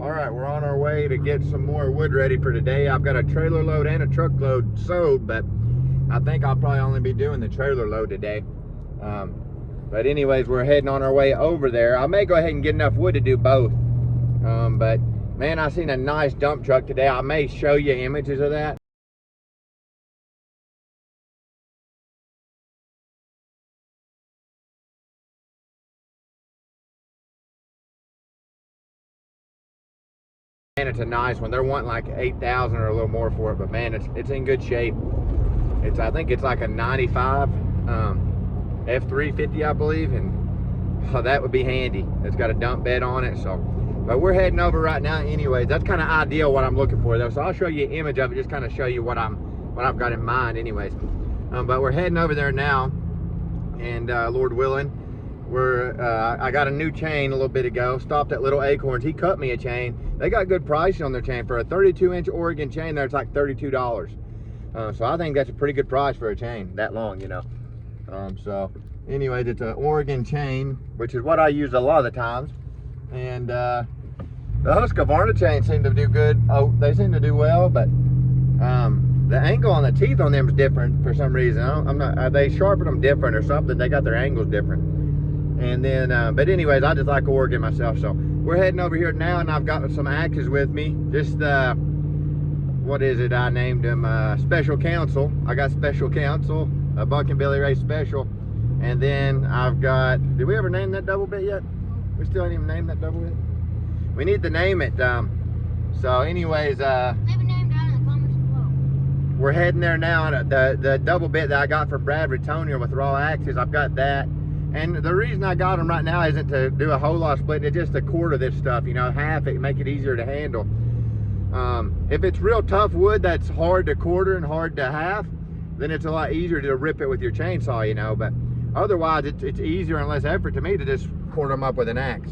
All right, we're on our way to get some more wood ready for today. I've got a trailer load and a truckload sewed, but I think I'll probably only be doing the trailer load today. But anyways, we're heading on our way over there. I may go ahead and get enough wood to do both. But man, I seen a nice dump truck today. I may show you images of that. And it's a nice one. They're wanting like 8,000 or a little more for it, but man, it's in good shape. I think it's like a 95 F350, I believe, and that would be handy. It's got a dump bed on it, so. But we're heading over right now anyways. That's kind of ideal what I'm looking for though. So I'll show you an image of it, just kind of show you what I've got in mind anyways. But we're heading over there now, and Lord willing, I got a new chain a little bit ago. Stopped at Little Acorns. He cut me a chain. They got good pricing on their chain. For a 32-inch Oregon chain there, it's like $32. So I think that's a pretty good price for a chain that long, you know. So anyways, it's an Oregon chain, which is what I use a lot of the times. And the Husqvarna chain seem to do good. Oh, they seem to do well, but the angle on the teeth on them is different for some reason. They sharpen them different or something. They got their angles different. And then, but anyways, I just like Oregon myself. So we're heading over here now, and I've got some axes with me. Just what is it? I named them Special Counsel. I got Special Counsel, a Buck and Billy Ray Special, and then I've got. Did we ever name that double bit yet? We still ain't even named that double bit. We need to name it. So, anyways, Leave a name down in the comments below. We're heading there now. The double bit that I got from Bradford Toner with raw axes, I've got that. And the reason I got them right now isn't to do a whole lot of splitting. It's just a quarter this stuff, you know, half it, make it easier to handle. If it's real tough wood that's hard to quarter and hard to half, then it's a lot easier to rip it with your chainsaw, you know. But otherwise, it's easier and less effort to me to just quarter them up with an axe.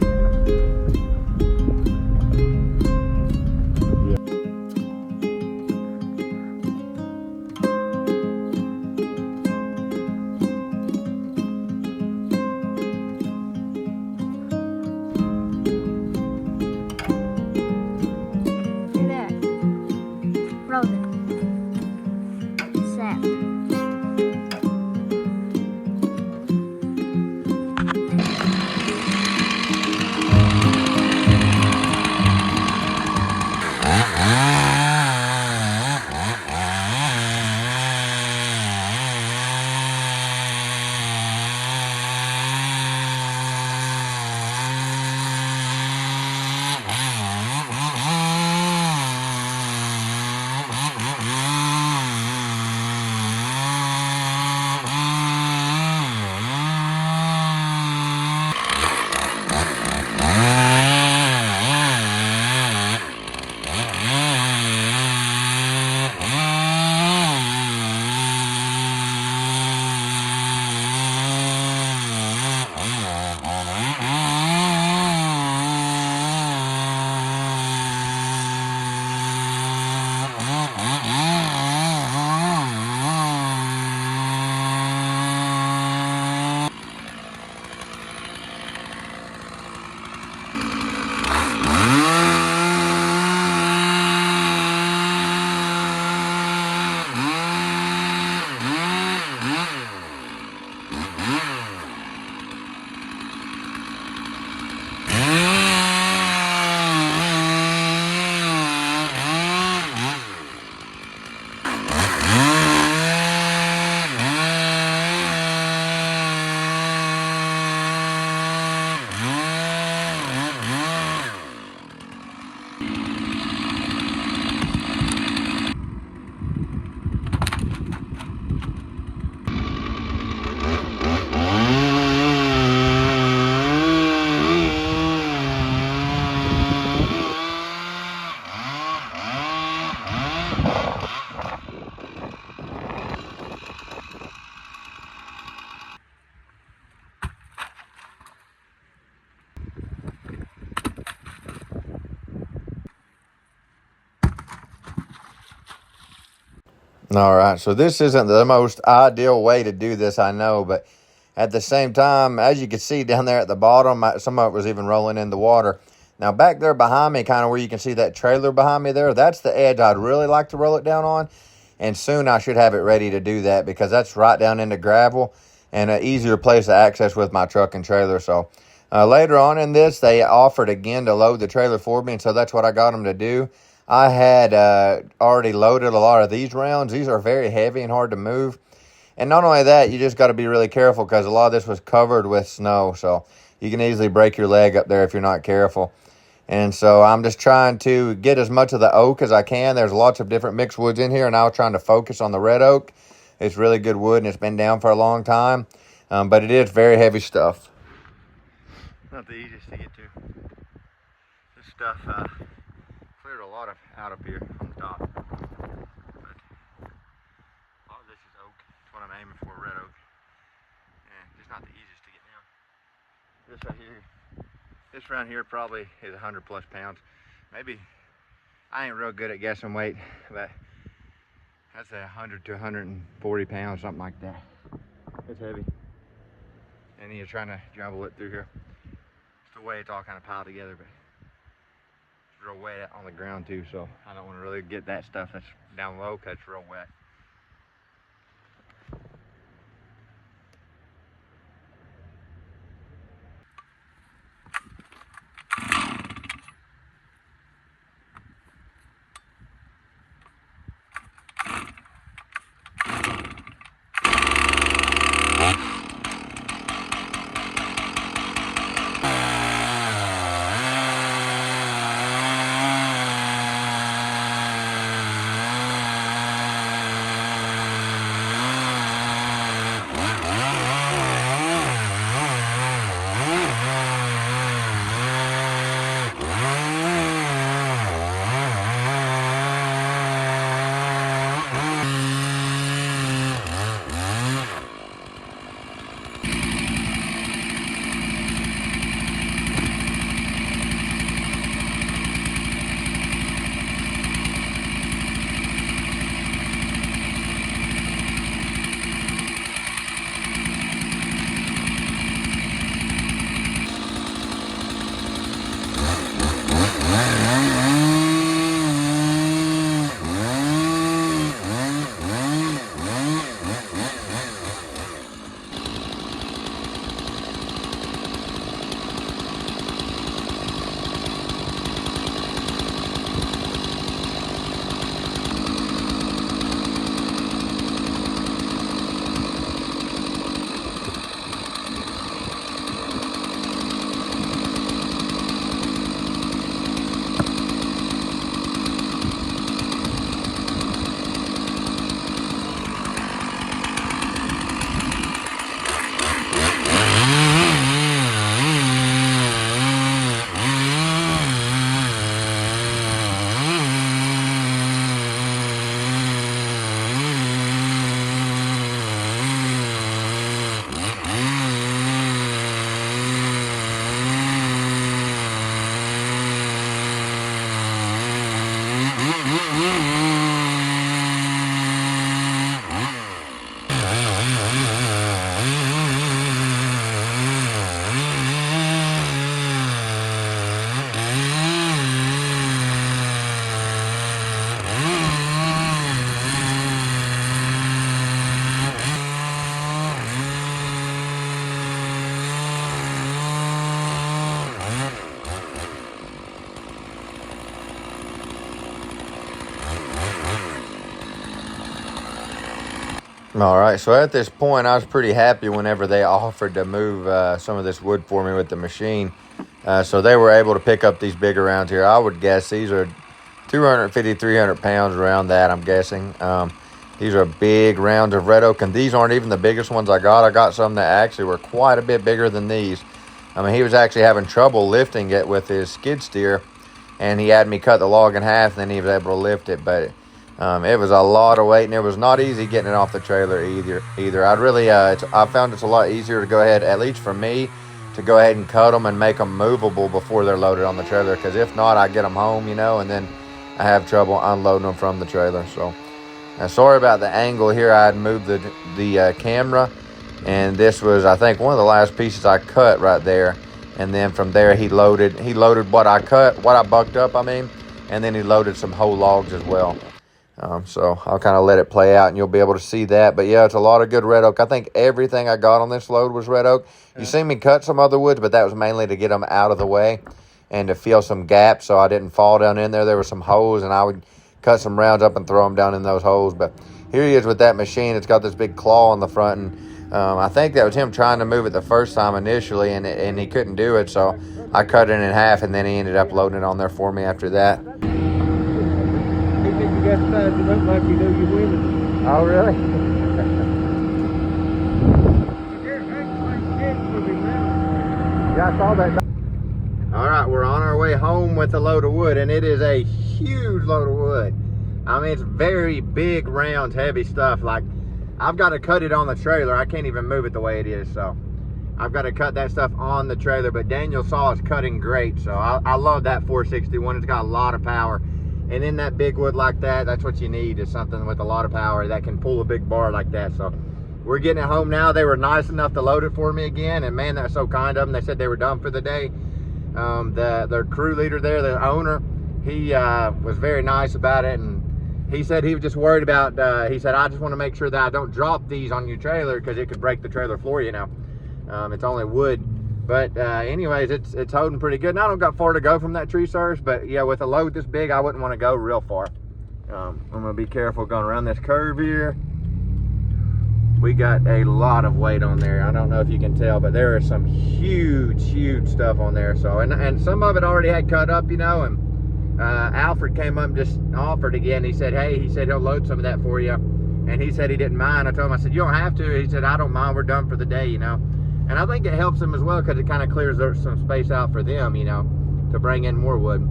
All right, so this isn't the most ideal way to do this, I know, but at the same time, as you can see down there at the bottom, some of it was even rolling in the water. Now back there behind me, kind of where you can see that trailer behind me there, that's the edge I'd really like to roll it down on. And soon I should have it ready to do that because that's right down into gravel and an easier place to access with my truck and trailer. So later on in this, they offered again to load the trailer for me, and so that's what I got them to do. I had already loaded a lot of these rounds. These are very heavy and hard to move. And not only that, you just got to be really careful because a lot of this was covered with snow. So you can easily break your leg up there if you're not careful. And so I'm just trying to get as much of the oak as I can. There's lots of different mixed woods in here, and I was trying to focus on the red oak. It's really good wood, and it's been down for a long time. But it is very heavy stuff. Not the easiest to get to. This stuff cleared a lot of out up here on the top. But a lot of this is oak. That's what I'm aiming for, red oak. And just not the easiest to get down. This right here. This around here probably is 100 plus pounds. Maybe, I ain't real good at guessing weight, but that's 100 to 140 pounds, something like that. It's heavy. And then you're trying to jumble it through here. It's the way it's all kind of piled together, but it's real wet on the ground too, so I don't want to really get that stuff that's down low because it's real wet. All right, so at this point, I was pretty happy whenever they offered to move some of this wood for me with the machine. So they were able to pick up these bigger rounds here. I would guess these are 250, 300 pounds around that, I'm guessing. These are big rounds of red oak, and these aren't even the biggest ones I got. I got some that actually were quite a bit bigger than these. I mean, he was actually having trouble lifting it with his skid steer, and he had me cut the log in half, and then he was able to lift it. But it was a lot of weight, and it was not easy getting it off the trailer either. I'd really, I found it's a lot easier to go ahead, at least for me, to go ahead and cut them and make them movable before they're loaded on the trailer. Because if not, I get them home, you know, and then I have trouble unloading them from the trailer. So, sorry about the angle here. I had moved the camera, and this was, I think, one of the last pieces I cut right there. And then from there, he loaded what I bucked up, and then he loaded some whole logs as well. So I'll kind of let it play out, and you'll be able to see that. But yeah, it's a lot of good red oak. I think everything I got on this load was red oak. You see me cut some other woods, but that was mainly to get them out of the way and to fill some gaps so I didn't fall down in there. There were some holes, and I would cut some rounds up and throw them down in those holes. But here he is with that machine. It's got this big claw on the front, and I think that was him trying to move it the first time initially, and he couldn't do it, so I cut it in half, and then he ended up loading it on there for me after that. Oh, really? Yeah, I saw that. All right, we're on our way home with a load of wood, and it is a huge load of wood. I mean, it's very big, round, heavy stuff. Like, I've got to cut it on the trailer. I can't even move it the way it is, so I've got to cut that stuff on the trailer. But Daniel saw us cutting great, so I love that 461. It's got a lot of power. And in that big wood like that, that's what you need, is something with a lot of power that can pull a big bar like that. So we're getting it home now. They were nice enough to load it for me again, and man, that's so kind of them. They said they were done for the day. Their crew leader there, the owner, he was very nice about it, and he said he was just worried about, he said, I just want to make sure that I don't drop these on your trailer because it could break the trailer floor, you know. It's only wood. But anyways, it's holding pretty good. And I don't got far to go from that tree service, but yeah, with a load this big, I wouldn't want to go real far. I'm gonna be careful going around this curve here. We got a lot of weight on there. I don't know if you can tell, but there is some huge stuff on there. So, and some of it already had cut up, you know, and Alfred came up and just offered again. He said, hey, he said he'll load some of that for you. And he said he didn't mind. I told him, I said, you don't have to. He said, I don't mind, we're done for the day, you know. And I think it helps them as well because it kind of clears some space out for them, you know, to bring in more wood.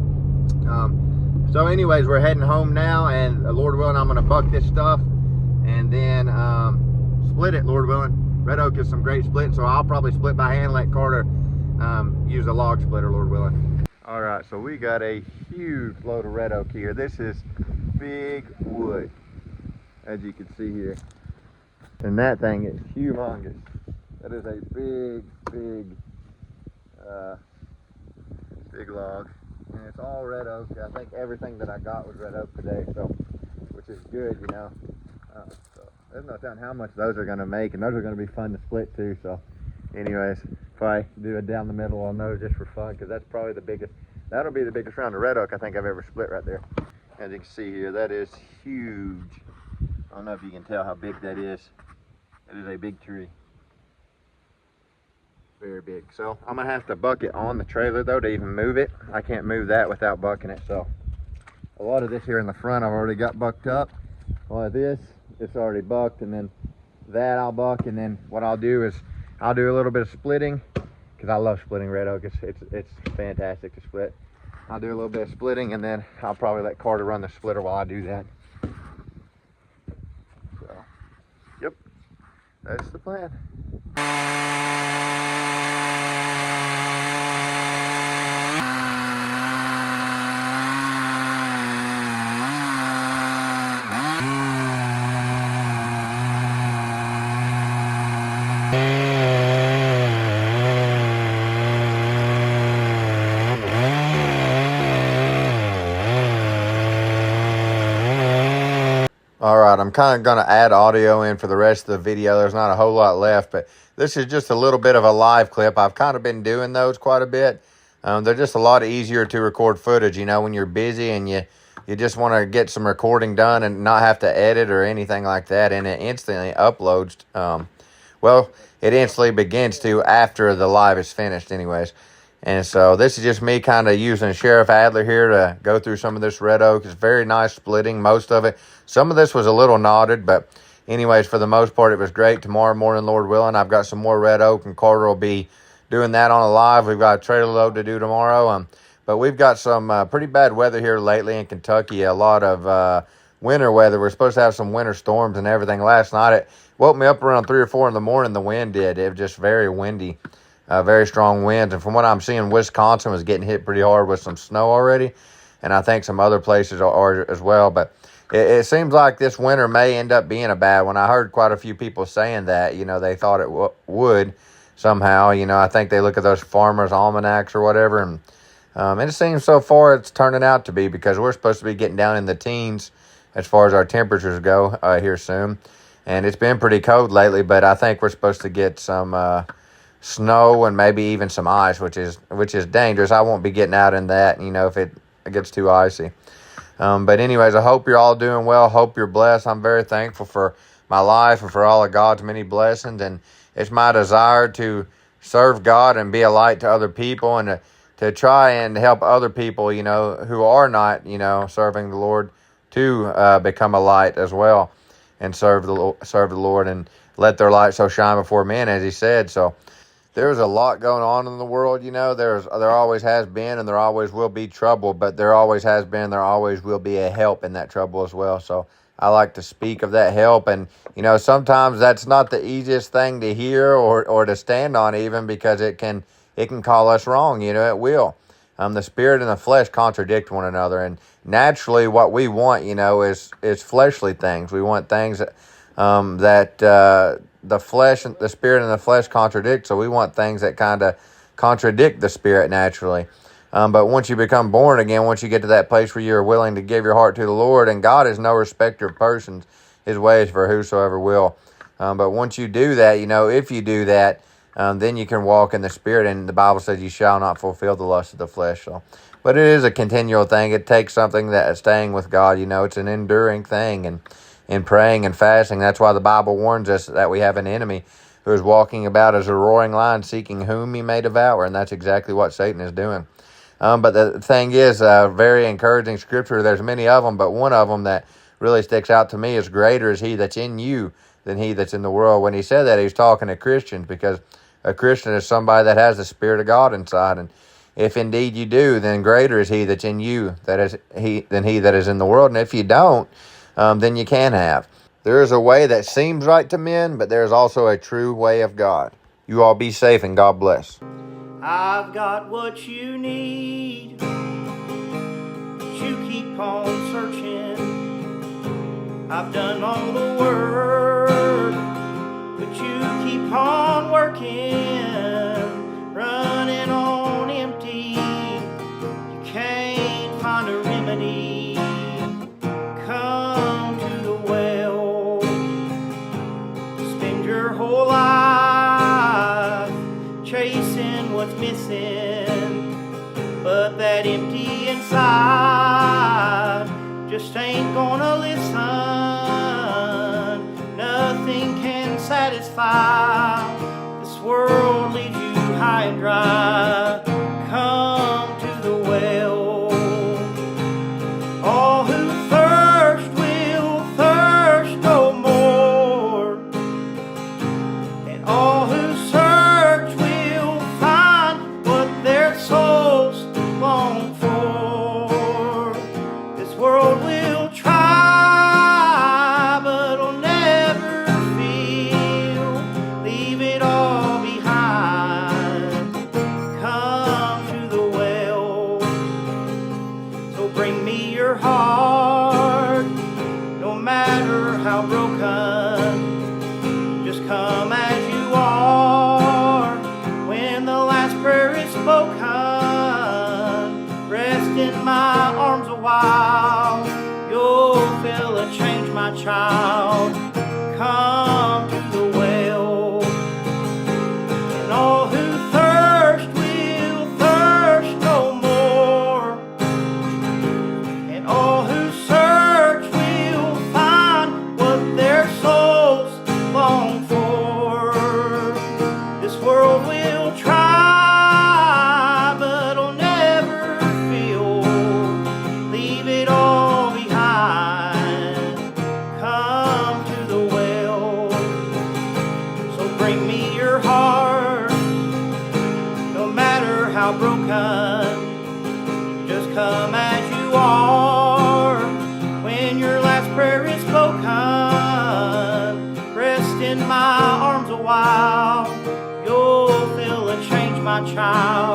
So anyways, we're heading home now, and Lord willing, I'm going to buck this stuff and then split it, Lord willing. Red oak is some great splitting, so I'll probably split by hand, let Carter use a log splitter, Lord willing. All right, so we got a huge load of red oak here. This is big wood, as you can see here. And that thing is humongous. That is a big log, and it's all red oak. I think everything that I got was red oak today, so which is good, you know. So there's no telling how much those are going to make, and those are going to be fun to split too. So, anyways, if I do it down the middle on those just for fun, because that's probably the biggest. That'll be the biggest round of red oak I think I've ever split right there. As you can see here, that is huge. I don't know if you can tell how big that is. It is a big tree. Very big. So I'm gonna have to buck it on the trailer though to even move it. I can't move that without bucking it. So a lot of this here in the front I've already got bucked up. A lot of this, it's already bucked, and then that I'll buck, and then what I'll do is I'll do a little bit of splitting because I love splitting red oak. It's fantastic to split. I'll do a little bit of splitting, and then I'll probably let Carter run the splitter while I do that. So, yep, that's the plan. All right, I'm kind of going to add audio in for the rest of the video. There's not a whole lot left, but this is just a little bit of a live clip. I've kind of been doing those quite a bit. They're just a lot easier to record footage, you know, when you're busy and you just want to get some recording done and not have to edit or anything like that, and it instantly uploads. Well, it instantly begins to after the live is finished anyways. And so this is just me kind of using Sheriff Adler here to go through some of this red oak. It's very nice splitting, most of it. Some of this was a little knotted, but anyways, for the most part, it was great. Tomorrow morning, Lord willing, I've got some more red oak, and Carter will be doing that on a live. We've got a trailer load to do tomorrow. But we've got some pretty bad weather here lately in Kentucky, a lot of winter weather. We're supposed to have some winter storms and everything. Last night, it woke me up around 3 or 4 in the morning, the wind did. It was just very windy. Very strong winds, and from what I'm seeing, Wisconsin was getting hit pretty hard with some snow already, and I think some other places are as well. But it seems like this winter may end up being a bad one. I heard quite a few people saying that, you know, they thought it would. somehow. You know, I think they look at those farmers' almanacs or whatever, and it seems so far it's turning out to be, because we're supposed to be getting down in the teens as far as our temperatures go here soon. And it's been pretty cold lately, but I think we're supposed to get some snow and maybe even some ice, which is dangerous. I won't be getting out in that, you know, if it gets too icy. But anyways, I hope you're all doing well. Hope you're blessed. I'm very thankful for my life and for all of God's many blessings. And it's my desire to serve God and be a light to other people, and to try and help other people, you know, who are not, you know, serving the Lord, to become a light as well and serve the Lord and let their light so shine before men, as he said. So there's a lot going on in the world, you know. There always has been, and there always will be trouble, but there always has been, there always will be a help in that trouble as well. So I like to speak of that help, and, you know, sometimes that's not the easiest thing to hear or to stand on, even, because it can call us wrong, you know, it will. The spirit and the flesh contradict one another, and naturally what we want, you know, is fleshly things. We want things that the flesh and the spirit and the flesh contradict, so we want things that kind of contradict the spirit naturally. But once you become born again, once you get to that place where you're willing to give your heart to the Lord, and God is no respecter of persons, his ways for whosoever will. But once you do that, you know, if you do that, then you can walk in the Spirit, and the Bible says you shall not fulfill the lust of the flesh. So, but it is a continual thing. It takes something that is staying with God. You know, it's an enduring thing, and in praying and fasting. That's why the Bible warns us that we have an enemy who is walking about as a roaring lion, seeking whom he may devour, and that's exactly what Satan is doing. But the thing is, very encouraging scripture. There's many of them, but one of them that really sticks out to me is, greater is he that's in you than he that's in the world. When he said that, he was talking to Christians, because a Christian is somebody that has the Spirit of God inside, and if indeed you do, then greater is he that's in you than he that is in the world. And if you don't, then you can have. There is a way that seems right to men, but there is also a true way of God. You all be safe, and God bless. I've got what you need, but you keep on searching. I've done all the work, but you keep on working, running on empty. You can't find a remedy. Come to the well. Spend your whole life chasing what's missing, but that empty inside just ain't gonna listen. Nothing can satisfy. This world leaves you high and dry. Come to the well. All who thirst will thirst no more, and all who search will find what their souls long for. This world will try, but will never feel. Leave it all behind. Come to the well. So bring me your heart, no matter how broken. Just come as you are. When the last prayer is spoken, rest in my arms a while. You'll feel a change, my child. Come to the well. And all who thirst will thirst no more, and all who search will find what their souls long for. This world will try, but will never feel. Leave it all behind. Come to the well. So bring me your heart, no matter how broken. Just come as you are. When your last prayer is spoken, rest in my arms a while. You'll feel a change, my child.